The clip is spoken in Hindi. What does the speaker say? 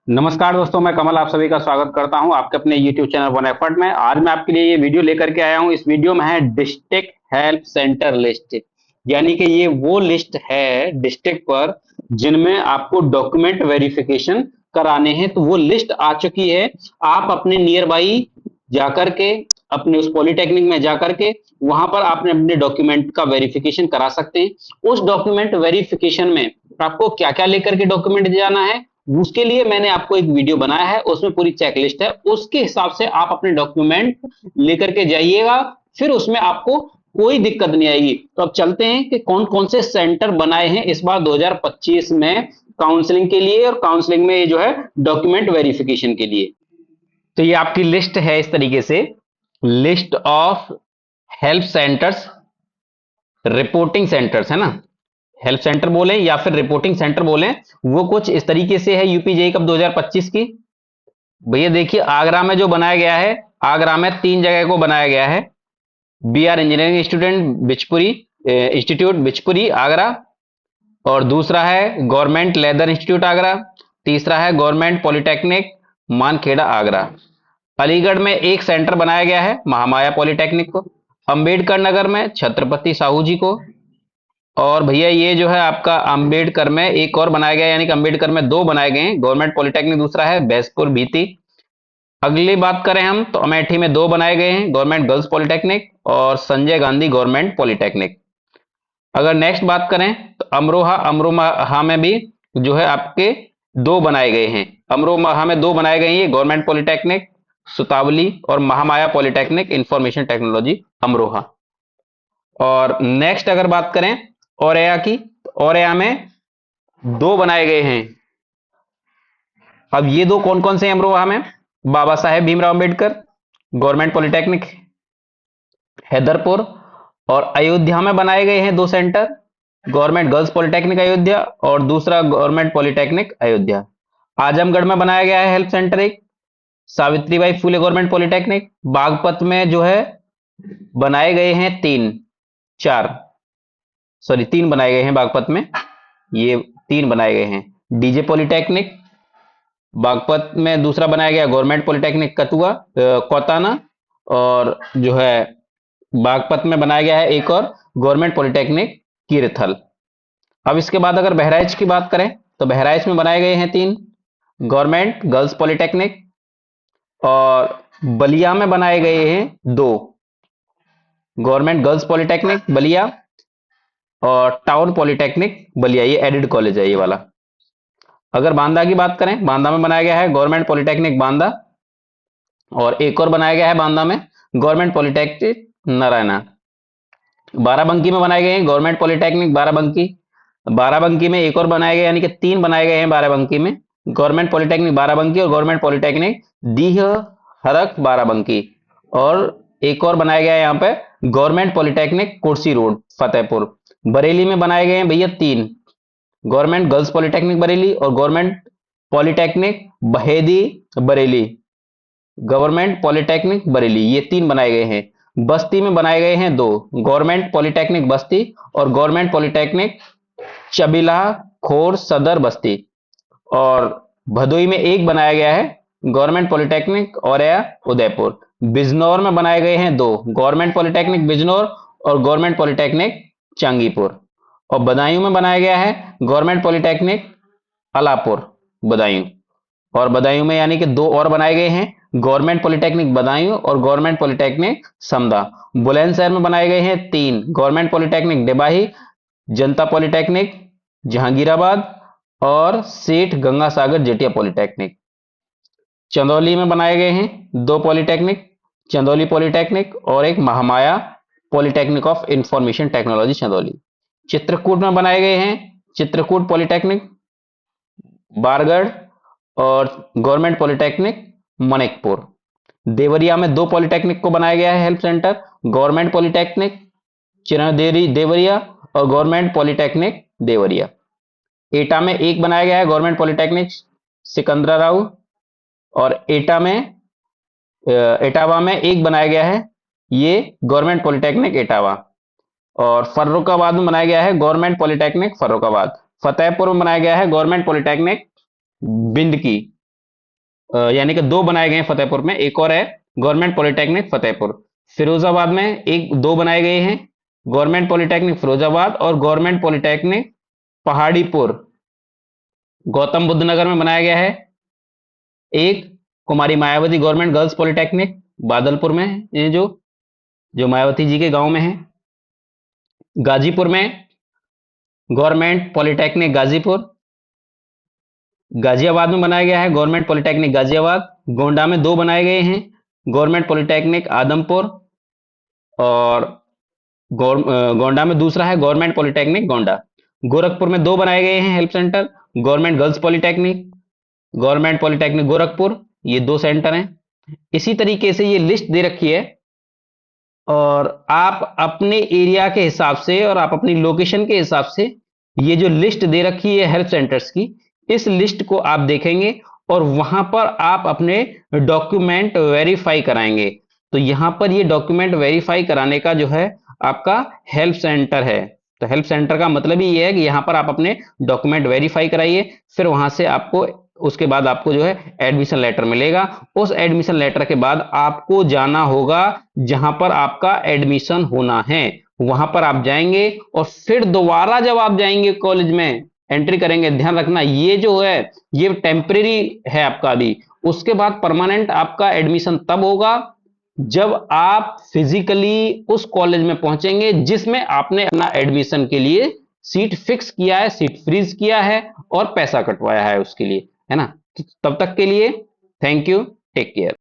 नमस्कार दोस्तों, मैं कमल आप सभी का स्वागत करता हूं आपके अपने YouTube चैनल वन एफर्ट में। आज मैं आपके लिए ये वीडियो लेकर के आया हूं। इस वीडियो में है डिस्ट्रिक्ट हेल्प सेंटर लिस्ट, यानी कि ये वो लिस्ट है डिस्ट्रिक्ट पर जिनमें आपको डॉक्यूमेंट वेरिफिकेशन कराने हैं। तो वो लिस्ट आ चुकी है। आप अपने नियर बाई जाकर के, अपने उस पॉलिटेक्निक में जाकर के वहां पर आपने अपने डॉक्यूमेंट का वेरिफिकेशन करा सकते हैं। उस डॉक्यूमेंट वेरिफिकेशन में आपको क्या क्या लेकर के डॉक्यूमेंट जाना है, उसके लिए मैंने आपको एक वीडियो बनाया है। उसमें पूरी चेकलिस्ट है, उसके हिसाब से आप अपने डॉक्यूमेंट लेकर के जाइएगा। फिर उसमें आपको कोई दिक्कत नहीं आएगी। तो अब चलते हैं कि कौन कौन से सेंटर बनाए हैं इस बार 2025 में काउंसलिंग के लिए, और काउंसलिंग में ये जो है डॉक्यूमेंट वेरिफिकेशन के लिए। तो ये आपकी लिस्ट है इस तरीके से, list of help centres, reporting centres है ना, हेल्प सेंटर बोले या फिर रिपोर्टिंग सेंटर बोले, वो कुछ इस तरीके से है यूपी जेई कप 2025 की। भैया देखिए, आगरा में जो बनाया गया है, आगरा में 3 जगह को बनाया गया है। B R engineering student Bichpuri institute Bichpuri Agra, और दूसरा है गवर्नमेंट लेदर इंस्टीट्यूट आगरा, तीसरा है गवर्नमेंट पॉलिटेक्निक मानखेड़ा आगरा। अलीगढ़ में एक सेंटर बनाया गया है महामाया पॉलिटेक्निक को, अंबेडकर नगर में छत्रपति साहू जी को, और भैया ये जो है आपका अंबेडकर में एक और बनाया गया, यानी कि अंबेडकर में 2 बनाए गए हैं, गवर्नमेंट पॉलिटेक्निक दूसरा है बैसपुर भीती। अगली बात करें हम तो अमेठी में 2 बनाए गए हैं, गवर्नमेंट गर्ल्स पॉलिटेक्निक और संजय गांधी गवर्नमेंट पॉलिटेक्निक। अगर नेक्स्ट बात करें तो अमरोहा, अमरोहा में भी जो है आपके 2 बनाए गए हैं। अमरोहा में 2 बनाए गए हैं, गवर्नमेंट पॉलिटेक्निक सुतावली और Mahamaya polytechnic information technology Amroha. और नेक्स्ट अगर बात करें औरैया की, तो औरैया में 2 बनाए गए हैं। अब ये 2 कौन कौन से हैं अमरोहा में? बाबा साहेब भीमराव अंबेडकर गवर्नमेंट पॉलिटेक्निक हैदरपुर, और अयोध्या में बनाए गए हैं 2 centre, government girls polytechnic Ayodhya और दूसरा गवर्नमेंट पॉलिटेक्निक अयोध्या। आजमगढ़ में बनाया गया है हेल्प सेंटर एक, सावित्रीबाई फुले गवर्नमेंट पॉलिटेक्निक। बागपत में जो है बनाए गए हैं 3 बनाए गए हैं बागपत में, ये 3 बनाए गए हैं। डीजे पॉलिटेक्निक बागपत में दूसरा बनाया गया, गवर्नमेंट पॉलिटेक्निक कतुआ कोताना, और जो है बागपत में बनाया गया है एक और, गवर्नमेंट पॉलिटेक्निक कीरथल। अब इसके बाद अगर बहराइच की बात करें तो बहराइच में बनाए गए हैं 3, गवर्नमेंट गर्ल्स पॉलिटेक्निक, और बलिया में बनाए गए हैं 2, गवर्नमेंट गर्ल्स पॉलिटेक्निक बलिया और टाउन पॉलिटेक्निक बलिया, ये एडेड कॉलेज है ये वाला। अगर बांदा की बात करें, बांदा में बनाया गया है गवर्नमेंट पॉलिटेक्निक बांदा, और एक और बनाया गया है बांदा में गवर्नमेंट पॉलिटेक्निक नारायणा। बाराबंकी में बनाए गए हैं गवर्नमेंट पॉलिटेक्निक बाराबंकी, बाराबंकी में एक और बनाए गए, यानी कि 3 बनाए गए हैं बाराबंकी में, गवर्नमेंट पॉलिटेक्निक बाराबंकी और गवर्नमेंट पॉलिटेक्निक दीह हरख बाराबंकी। और एक और बनाया गया है यहाँ पे गवर्नमेंट पॉलिटेक्निक कुर्सी रोड फतेहपुर। बरेली में बनाए गए हैं भैया 3, गवर्नमेंट गर्ल्स पॉलिटेक्निक बरेली और government polytechnic Baheri Bareilly, government polytechnic Bareilly, ये 3 बनाए गए हैं। बस्ती में बनाए गए हैं 2, गवर्नमेंट पॉलिटेक्निक बस्ती और गवर्नमेंट पॉलिटेक्निक चबिला खोर सदर बस्ती। और भदोई में एक बनाया गया है, गवर्नमेंट पॉलिटेक्निक औरैया उदयपुर। बिजनौर में बनाए गए हैं 2, गवर्नमेंट पॉलिटेक्निक बिजनौर और गवर्नमेंट पॉलिटेक्निक चांगीपुर। और बदायूं में बनाया गया है गवर्नमेंट पॉलिटेक्निक अलापुर बदायूं। और बदायूं में यानी कि 2 और बनाए गए हैं, गवर्नमेंट पॉलिटेक्निक बदायूं और गवर्नमेंट पॉलिटेक्निक समदा। बुलंदशहर में बनाए गए हैं 3, गवर्नमेंट पॉलिटेक्निक डिबाही, जनता पॉलिटेक्निक जहांगीराबाद और सेठ गंगासागर जेटिया पॉलिटेक्निक। चंदौली में बनाए गए हैं 2 पॉलिटेक्निक, चंदौली पॉलिटेक्निक और एक Mahamaya polytechnic of information technology Chandauli. Chitrakoot में बनाए गए हैं चित्रकूट पॉलिटेक्निक बारगढ़ और गवर्नमेंट पॉलिटेक्निक मनिकपुर। देवरिया में 2 पॉलिटेक्निक को बनाया गया है help centre, government polytechnic Chirderi Deoria और गवर्नमेंट पॉलिटेक्निक देवरिया। एटा में एक बनाया गया है गवर्नमेंट पॉलिटेक्निक सिकंदराबाद, और एटावा में एक बनाया गया है, ये गवर्नमेंट पॉलिटेक्निक एटावा। और फर्रुखाबाद में बनाया गया है गवर्नमेंट पॉलिटेक्निक फर्रुखाबाद। फतेहपुर में बनाया गया है गवर्नमेंट पॉलिटेक्निक बिंदकी, यानी कि 2 बनाए गए हैं फतेहपुर में, एक और है गवर्नमेंट पॉलिटेक्निक फतेहपुर। फिरोजाबाद में एक 2 बनाए गए हैं, गवर्नमेंट पॉलिटेक्निक फिरोजाबाद और गवर्नमेंट पॉलिटेक्निक पहाड़ीपुर। गौतम बुद्ध नगर में बनाया गया है एक, Kumari Mayawati government girls polytechnic Badalpur में, ये जो जो मायावती जी के गांव में है। गाजीपुर में गवर्नमेंट पॉलिटेक्निक गाजीपुर। गाजियाबाद में बनाया गया है गवर्नमेंट पॉलिटेक्निक गाजियाबाद। गोंडा में 2 बनाए गए हैं, गवर्नमेंट पॉलिटेक्निक आदमपुर और गोंडा में दूसरा है गवर्नमेंट पॉलिटेक्निक गोंडा। गोरखपुर में 2 बनाए गए हैं help centre, government girls polytechnic, government polytechnic Gorakhpur, ये 2 सेंटर हैं। इसी तरीके से ये लिस्ट दे रखी है और आप अपने एरिया के हिसाब से और आप अपनी लोकेशन के हिसाब से ये जो लिस्ट दे रखी है हेल्प सेंटर्स की, इस लिस्ट को आप देखेंगे और वहां पर आप अपने डॉक्यूमेंट वेरीफाई कराएंगे। तो यहां पर ये डॉक्यूमेंट वेरीफाई कराने का जो है आपका हेल्प सेंटर है। तो हेल्प सेंटर का मतलब ही ये है कि यहां पर आप अपने डॉक्यूमेंट वेरीफाई कराइए, फिर वहां से आपको उसके बाद आपको जो है एडमिशन लेटर मिलेगा। उस एडमिशन लेटर के बाद आपको जाना होगा जहां पर आपका एडमिशन होना है, वहां पर आप जाएंगे और फिर दोबारा जब आप जाएंगे कॉलेज में एंट्री करेंगे, ध्यान रखना ये जो है ये टेम्परेरी है आपका अभी, उसके बाद परमानेंट आपका एडमिशन तब होगा जब आप फिजिकली उस कॉलेज में पहुंचेंगे जिसमें आपने अपना एडमिशन के लिए सीट फिक्स किया है, सीट फ्रीज किया है और पैसा कटवाया है उसके लिए, है ना। तब तक के लिए थैंक यू, टेक केयर।